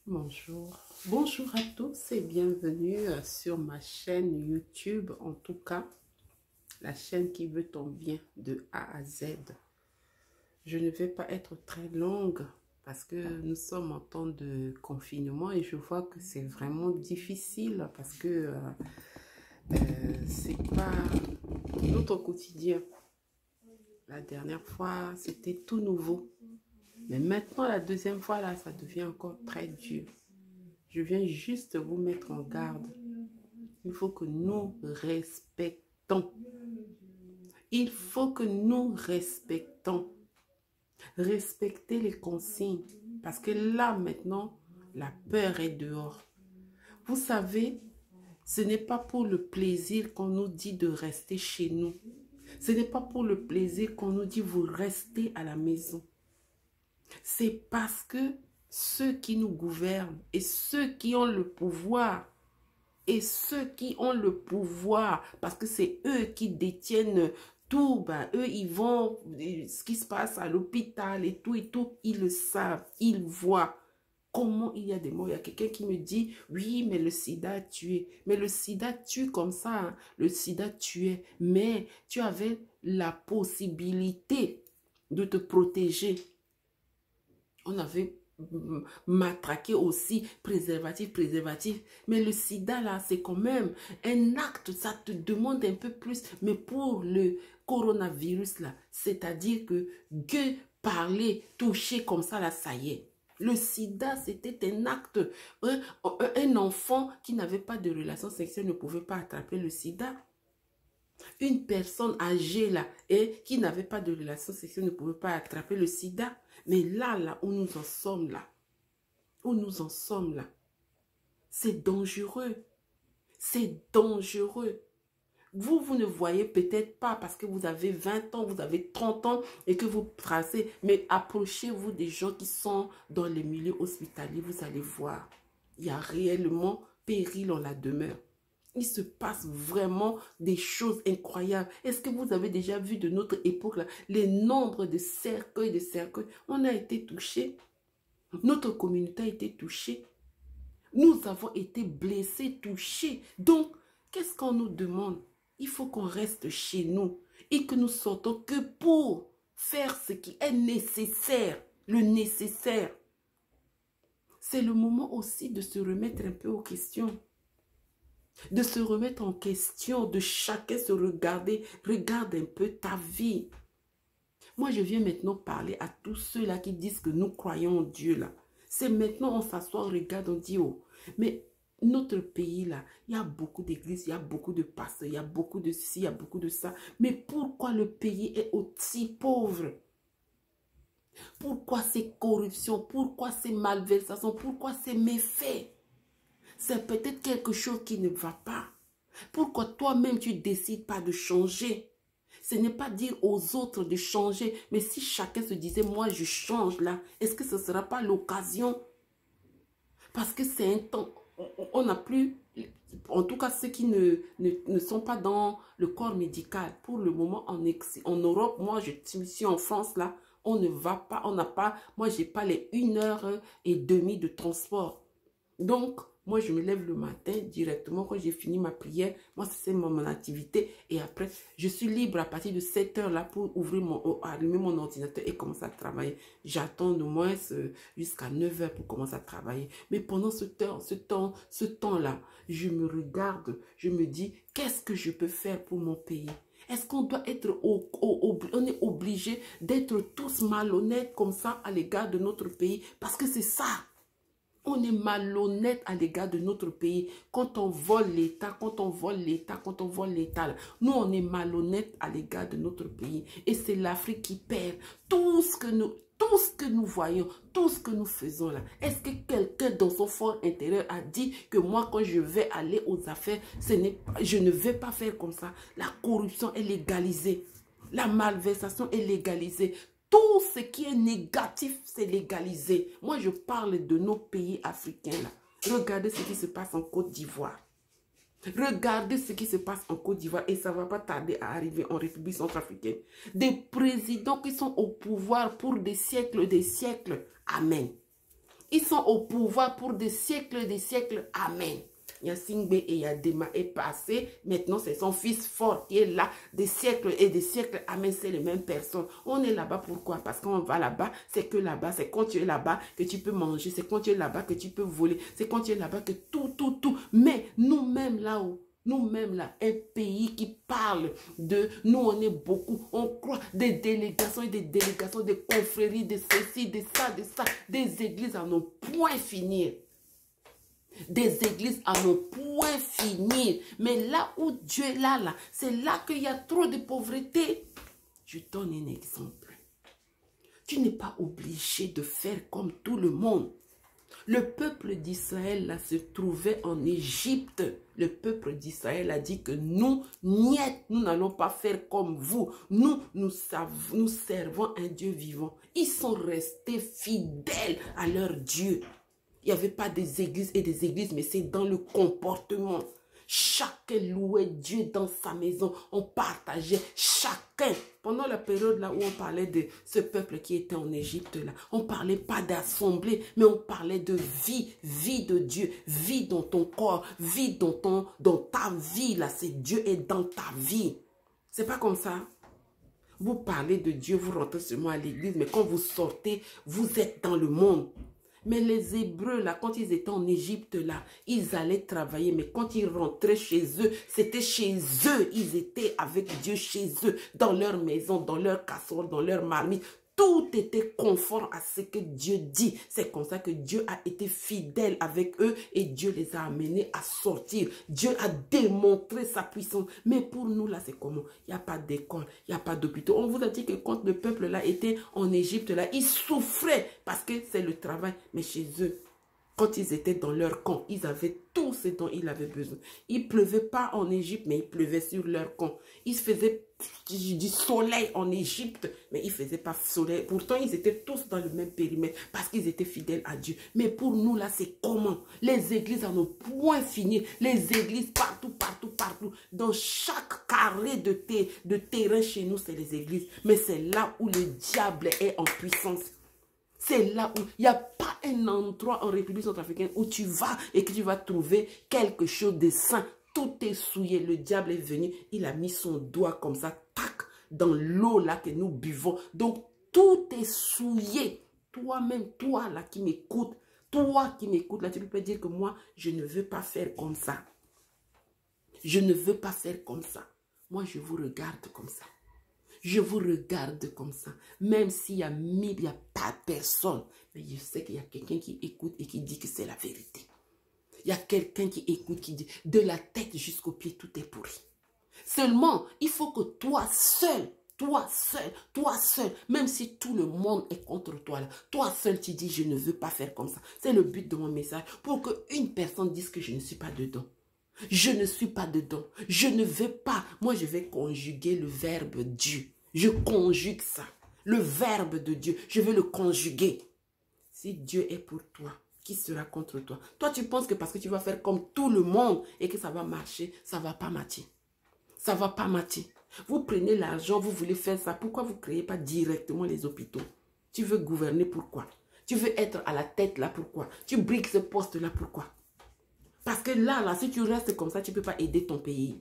Bonjour. Bonjour à tous et bienvenue sur ma chaîne YouTube, en tout cas, la chaîne qui veut ton bien de A à Z. Je ne vais pas être très longue parce que nous sommes en temps de confinement et je vois que c'est vraiment difficile parce que c'est pas notre quotidien. La dernière fois, c'était tout nouveau. Mais maintenant, la deuxième fois, là, ça devient encore très dur. Je viens juste vous mettre en garde. Il faut que nous respectons. Il faut que nous respectons. Respecter les consignes. Parce que là, maintenant, la peur est dehors. Vous savez, ce n'est pas pour le plaisir qu'on nous dit de rester chez nous. Ce n'est pas pour le plaisir qu'on nous dit vous restez à la maison. C'est parce que ceux qui nous gouvernent et ceux qui ont le pouvoir parce que c'est eux qui détiennent tout, ben, eux, ils vont, ce qui se passe à l'hôpital et tout, ils le savent, ils voient comment il y a des morts. Il y a quelqu'un qui me dit, oui, mais le sida a tué. Mais le sida tue comme ça, hein. Le sida tuait, mais tu avais la possibilité de te protéger. On avait matraqué aussi, préservatif. Mais le sida, là, c'est quand même un acte, ça te demande un peu plus. Mais pour le coronavirus, là, c'est-à-dire que parler, toucher comme ça, là, ça y est. Le sida, c'était un acte. Un enfant qui n'avait pas de relation sexuelle ne pouvait pas attraper le sida. Une personne âgée là et qui n'avait pas de relation sexuelle ne pouvait pas attraper le sida. Mais là où nous en sommes là, c'est dangereux. C'est dangereux. Vous ne voyez peut-être pas parce que vous avez 20 ans, vous avez 30 ans et que vous tracez. Mais approchez-vous des gens qui sont dans les milieux hospitaliers, vous allez voir. Il y a réellement péril en la demeure. Il se passe vraiment des choses incroyables. Est-ce que vous avez déjà vu de notre époque là, les nombres de cercueils, on a été touchés. Notre communauté a été touchée. Nous avons été blessés, touchés. Donc, qu'est-ce qu'on nous demande? Il faut qu'on reste chez nous et que nous sortons que pour faire ce qui est nécessaire, le nécessaire. C'est le moment aussi de se remettre un peu aux questions. De se remettre en question, de chacun se regarder. Regarde un peu ta vie. Moi, je viens maintenant parler à tous ceux-là qui disent que nous croyons en Dieu, là. C'est maintenant, on s'assoit, on regarde, on dit, oh, mais notre pays, là, il y a beaucoup d'églises, il y a beaucoup de pasteurs, il y a beaucoup de ci, il y a beaucoup de ça. Mais pourquoi le pays est aussi pauvre? Pourquoi ces corruptions? Pourquoi ces malversations? Pourquoi ces méfaits? C'est peut-être quelque chose qui ne va pas. Pourquoi toi-même tu ne décides pas de changer? Ce n'est pas dire aux autres de changer, mais si chacun se disait, moi je change là, est-ce que ce ne sera pas l'occasion? Parce que c'est un temps, on n'a plus, en tout cas ceux qui ne sont pas dans le corps médical, pour le moment en Europe, moi je suis en France là, on ne va pas, on n'a pas, moi j'ai pas les 1h30 de transport. Donc, moi, je me lève le matin directement quand j'ai fini ma prière. Moi, c'est mon activité. Et après, je suis libre à partir de 7 heures là pour allumer mon ordinateur et commencer à travailler. J'attends au moins jusqu'à 9 heures pour commencer à travailler. Mais pendant ce temps-là, je me regarde, je me dis, qu'est-ce que je peux faire pour mon pays? Est-ce qu'on doit être, on est obligé d'être tous malhonnêtes comme ça à l'égard de notre pays? Parce que c'est ça. On est malhonnête à l'égard de notre pays. Quand on vole l'État, nous on est malhonnête à l'égard de notre pays. Et c'est l'Afrique qui perd tout ce que nous voyons, tout ce que nous faisons là. Est-ce que quelqu'un dans son fort intérieur a dit que moi quand je vais aller aux affaires, je ne vais pas faire comme ça? La corruption est légalisée. La malversation est légalisée. Tout ce qui est négatif, c'est légalisé. Moi, je parle de nos pays africains là. Regardez ce qui se passe en Côte d'Ivoire. Regardez ce qui se passe en Côte d'Ivoire et ça ne va pas tarder à arriver en République centrafricaine. Des présidents qui sont au pouvoir pour des siècles. Amen. Ils sont au pouvoir pour des siècles et des siècles. Amen. Yasingbe et Yadema est passé. Maintenant, c'est son fils fort qui est là. Des siècles et des siècles. Amen, c'est les mêmes personnes. On est là-bas, pourquoi? Parce qu'on va là-bas, c'est que là-bas, c'est quand tu es là-bas que tu peux manger. C'est quand tu es là-bas que tu peux voler. C'est quand tu es là-bas que tout. Mais nous-mêmes là-haut, nous-mêmes là, un pays qui parle de, nous on est beaucoup, on croit des délégations et des délégations, des confréries, de ceci, de ça, des églises à nos points finir. Des églises à nos points finir. Mais là où Dieu est là, c'est là qu'il y a trop de pauvreté. Je donne un exemple. Tu n'es pas obligé de faire comme tout le monde. Le peuple d'Israël là se trouvait en Égypte. Le peuple d'Israël a dit que nous n'allons pas faire comme vous. Nous servons un Dieu vivant. Ils sont restés fidèles à leur Dieu. Il n'y avait pas des églises et des églises, mais c'est dans le comportement. Chacun louait Dieu dans sa maison. On partageait chacun. Pendant la période là où on parlait de ce peuple qui était en Égypte là, on ne parlait pas d'assemblée, mais on parlait de vie, vie de Dieu, vie dans ton corps, vie dans ta vie là. C'est Dieu est dans ta vie. C'est pas comme ça. Vous parlez de Dieu, vous rentrez seulement à l'église, mais quand vous sortez, vous êtes dans le monde. Mais les Hébreux, là, quand ils étaient en Égypte, là, ils allaient travailler. Mais quand ils rentraient chez eux, c'était chez eux. Ils étaient avec Dieu chez eux, dans leur maison, dans leur casserole, dans leur marmite. Tout était conforme à ce que Dieu dit. C'est comme ça que Dieu a été fidèle avec eux et Dieu les a amenés à sortir. Dieu a démontré sa puissance. Mais pour nous, là, c'est comment? Il n'y a pas d'école, il n'y a pas d'hôpital. On vous a dit que quand le peuple, là, était en Égypte, là, ils souffraient parce que c'est le travail. Mais chez eux, quand ils étaient dans leur camp, ils avaient tout ce dont ils avaient besoin. Il ne pleuvait pas en Égypte, mais il pleuvait sur leur camp. Ils se faisaient du soleil en Égypte, mais ils ne faisaient pas soleil. Pourtant, ils étaient tous dans le même périmètre parce qu'ils étaient fidèles à Dieu. Mais pour nous, là, c'est comment? Les églises à nos points finis. Les églises partout. Dans chaque carré de terrain chez nous, c'est les églises. Mais c'est là où le diable est en puissance. C'est là où il n'y a pas un endroit en République centrafricaine où tu vas et que tu vas trouver quelque chose de saint. Tout est souillé. Le diable est venu. Il a mis son doigt comme ça, tac, dans l'eau là que nous buvons. Donc, tout est souillé. Toi-même, toi là qui m'écoutes, là, tu peux pas dire que moi, je ne veux pas faire comme ça. Je ne veux pas faire comme ça. Moi, je vous regarde comme ça. Je vous regarde comme ça. Même s'il y a 1000, il n'y a pas personne. Mais je sais qu'il y a quelqu'un qui écoute et qui dit que c'est la vérité. Il y a quelqu'un qui écoute, qui dit de la tête jusqu'au pied, tout est pourri. Seulement, il faut que toi seul, même si tout le monde est contre toi, là, toi seul, tu dis je ne veux pas faire comme ça. C'est le but de mon message. Pour qu'une personne dise que je ne suis pas dedans. Je ne suis pas dedans. Je ne veux pas. Moi, je vais conjuguer le verbe Dieu. Je conjugue ça. Le verbe de Dieu. Je vais le conjuguer. Si Dieu est pour toi, qui sera contre toi? Toi, tu penses que parce que tu vas faire comme tout le monde et que ça va marcher, ça ne va pas matcher. Ça ne va pas matcher. Vous prenez l'argent, vous voulez faire ça. Pourquoi vous ne créez pas directement les hôpitaux? Tu veux gouverner, pourquoi? Tu veux être à la tête là, pourquoi? Tu briques ce poste là, pourquoi? Parce que là, si tu restes comme ça, tu ne peux pas aider ton pays.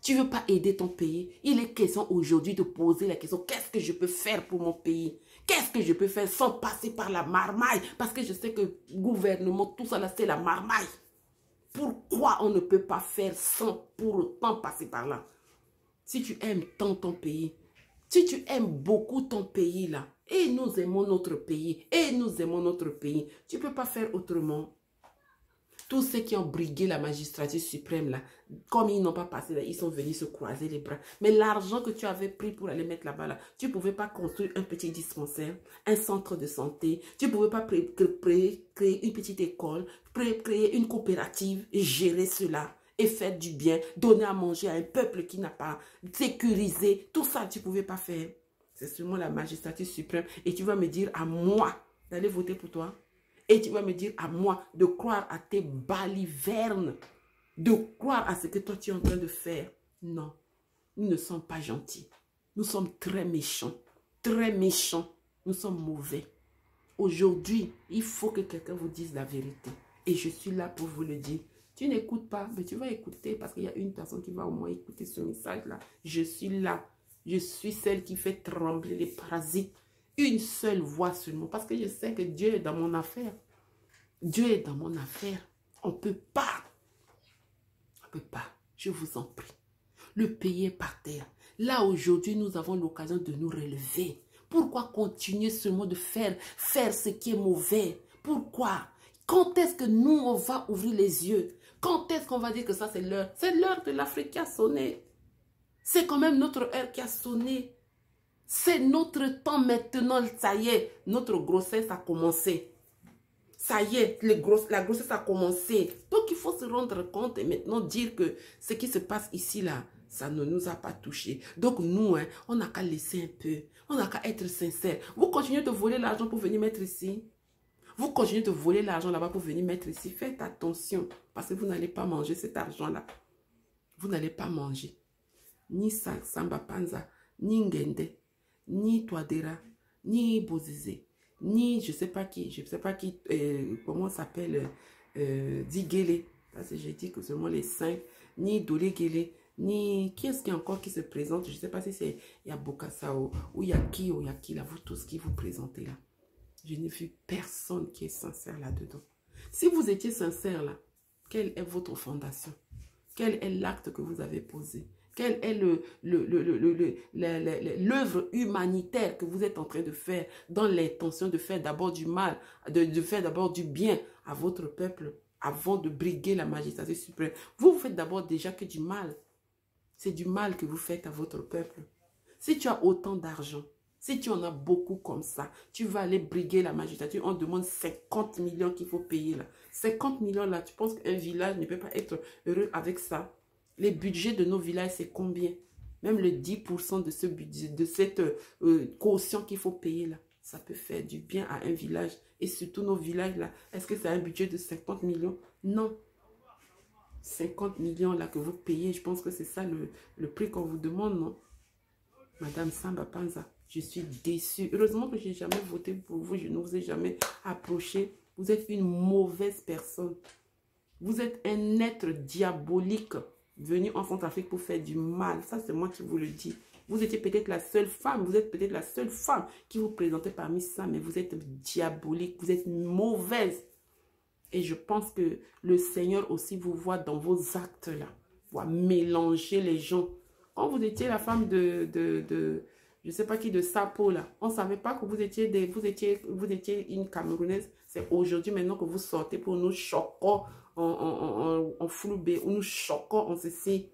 Tu ne veux pas aider ton pays. Il est question aujourd'hui de poser la question, qu'est-ce que je peux faire pour mon pays? Qu'est-ce que je peux faire sans passer par la marmaille? Parce que je sais que le gouvernement, tout ça là, c'est la marmaille. Pourquoi on ne peut pas faire sans pour autant passer par là? Si tu aimes tant ton pays, si tu aimes beaucoup ton pays là, et nous aimons notre pays, tu ne peux pas faire autrement. Tous ceux qui ont brigué la magistrature suprême, là, comme ils n'ont pas passé, là, ils sont venus se croiser les bras. Mais l'argent que tu avais pris pour aller mettre là-bas, là, tu ne pouvais pas construire un petit dispensaire, un centre de santé. Tu ne pouvais pas créer une petite école, créer une coopérative et gérer cela et faire du bien, donner à manger à un peuple qui n'a pas sécurisé. Tout ça, tu ne pouvais pas faire. C'est seulement la magistrature suprême. Et tu vas me dire à moi d'aller voter pour toi? Et tu vas me dire à moi de croire à tes balivernes, de croire à ce que toi tu es en train de faire. Non, nous ne sommes pas gentils. Nous sommes très méchants, nous sommes mauvais. Aujourd'hui, il faut que quelqu'un vous dise la vérité. Et je suis là pour vous le dire. Tu n'écoutes pas, mais tu vas écouter parce qu'il y a une personne qui va au moins écouter ce message-là. Je suis là. Je suis celle qui fait trembler les parasites. Une seule voix seulement. Parce que je sais que Dieu est dans mon affaire. Dieu est dans mon affaire. On ne peut pas. On ne peut pas. Je vous en prie. Le pays est par terre. Là, aujourd'hui, nous avons l'occasion de nous relever. Pourquoi continuer seulement de faire ce qui est mauvais? Pourquoi? Quand est-ce que nous, on va ouvrir les yeux? Quand est-ce qu'on va dire que ça, c'est l'heure? C'est l'heure de l'Afrique qui a sonné. C'est quand même notre heure qui a sonné. C'est notre temps maintenant. Ça y est, notre grossesse a commencé. Ça y est, la grossesse a commencé. Donc, il faut se rendre compte et maintenant dire que ce qui se passe ici, là, ça ne nous a pas touchés. Donc, nous, hein, on n'a qu'à laisser un peu. On n'a qu'à être sincère. Vous continuez de voler l'argent pour venir mettre ici. Vous continuez de voler l'argent là-bas pour venir mettre ici. Faites attention parce que vous n'allez pas manger cet argent-là. Vous n'allez pas manger. Ni Samba Panza, ni Ngende, ni Toadera, ni Bozize, ni je ne sais pas qui, comment ça s'appelle, Digele, parce que j'ai dit que seulement les 5, ni Dolegele, ni qui est-ce qui encore qui se présente, je ne sais pas si c'est Yabokasa ou Yaki ou Yaki, là, vous tous qui vous présentez là. Je n'ai vu personne qui est sincère là-dedans. Si vous étiez sincère là, quelle est votre fondation? Quel est l'acte que vous avez posé? Quelle est l'œuvre humanitaire que vous êtes en train de faire dans l'intention de faire d'abord du mal, de faire d'abord du bien à votre peuple avant de briguer la magistrature suprême? Vous faites d'abord déjà que du mal. C'est du mal que vous faites à votre peuple. Si tu as autant d'argent, si tu en as beaucoup comme ça, tu vas aller briguer la magistrature. On demande 50 millions qu'il faut payer là. 50 millions là, tu penses qu'un village ne peut pas être heureux avec ça? Les budgets de nos villages, c'est combien? Même le 10% de ce budget, de cette caution qu'il faut payer là, ça peut faire du bien à un village. Et surtout nos villages là, est-ce que c'est un budget de 50 millions? Non. 50 millions là que vous payez, je pense que c'est ça le prix qu'on vous demande, non? Madame Samba Panza, je suis déçue. Heureusement que je n'ai jamais voté pour vous, je ne vous ai jamais approché. Vous êtes une mauvaise personne. Vous êtes un être diabolique venu en Centrafrique pour faire du mal. Ça, c'est moi qui vous le dis. Vous étiez peut-être la seule femme, vous êtes peut-être la seule femme qui vous présentait parmi ça, mais vous êtes diabolique, vous êtes mauvaise. Et je pense que le Seigneur aussi vous voit dans vos actes là. Vous mélanger les gens. Quand vous étiez la femme de je ne sais pas qui, de Sapo là, on ne savait pas que vous étiez une Camerounaise. C'est aujourd'hui maintenant que vous sortez pour nous choquer en floubé, ou nous choquer en ceci.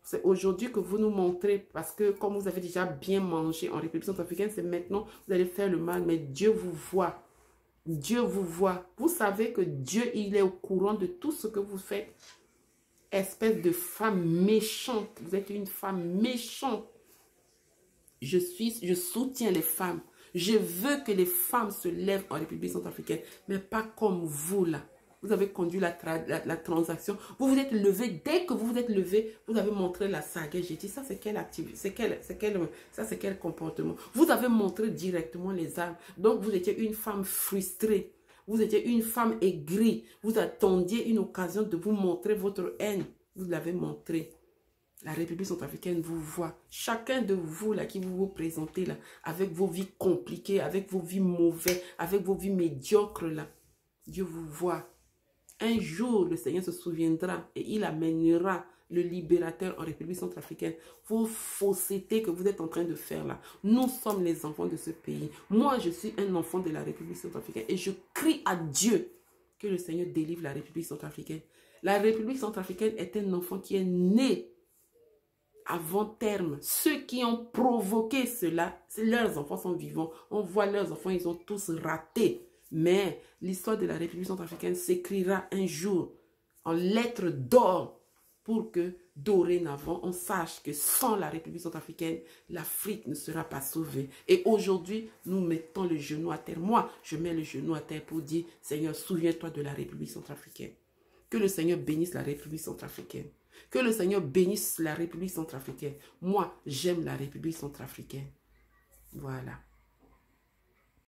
C'est aujourd'hui que vous nous montrez, parce que comme vous avez déjà bien mangé en République centrafricaine, c'est maintenant que vous allez faire le mal, mais Dieu vous voit. Dieu vous voit. Vous savez que Dieu, il est au courant de tout ce que vous faites. Espèce de femme méchante. Vous êtes une femme méchante. Je soutiens les femmes. Je veux que les femmes se lèvent en République centrafricaine, mais pas comme vous là. Vous avez conduit la transaction. Vous vous êtes levé. Dès que vous vous êtes levé, vous avez montré la saga. J'ai dit, ça c'est quelle activité, ça c'est quel comportement. Vous avez montré directement les armes. Donc vous étiez une femme frustrée. Vous étiez une femme aigrie. Vous attendiez une occasion de vous montrer votre haine. Vous l'avez montré. La République centrafricaine vous voit. Chacun de vous là qui vous présentez là, avec vos vies compliquées, avec vos vies mauvaises, avec vos vies médiocres là. Dieu vous voit. Un jour, le Seigneur se souviendra et il amènera le libérateur en République centrafricaine. Vos faussetés que vous êtes en train de faire là. Nous sommes les enfants de ce pays. Moi, je suis un enfant de la République centrafricaine et je crie à Dieu que le Seigneur délivre la République centrafricaine. La République centrafricaine est un enfant qui est né avant terme. Ceux qui ont provoqué cela, leurs enfants sont vivants. On voit leurs enfants, ils ont tous raté. Mais l'histoire de la République centrafricaine s'écrira un jour en lettres d'or pour que dorénavant, on sache que sans la République centrafricaine, l'Afrique ne sera pas sauvée. Et aujourd'hui, nous mettons le genou à terre. Moi, je mets le genou à terre pour dire, Seigneur, souviens-toi de la République centrafricaine. Que le Seigneur bénisse la République centrafricaine. Que le Seigneur bénisse la République centrafricaine. Moi, j'aime la République centrafricaine. Voilà.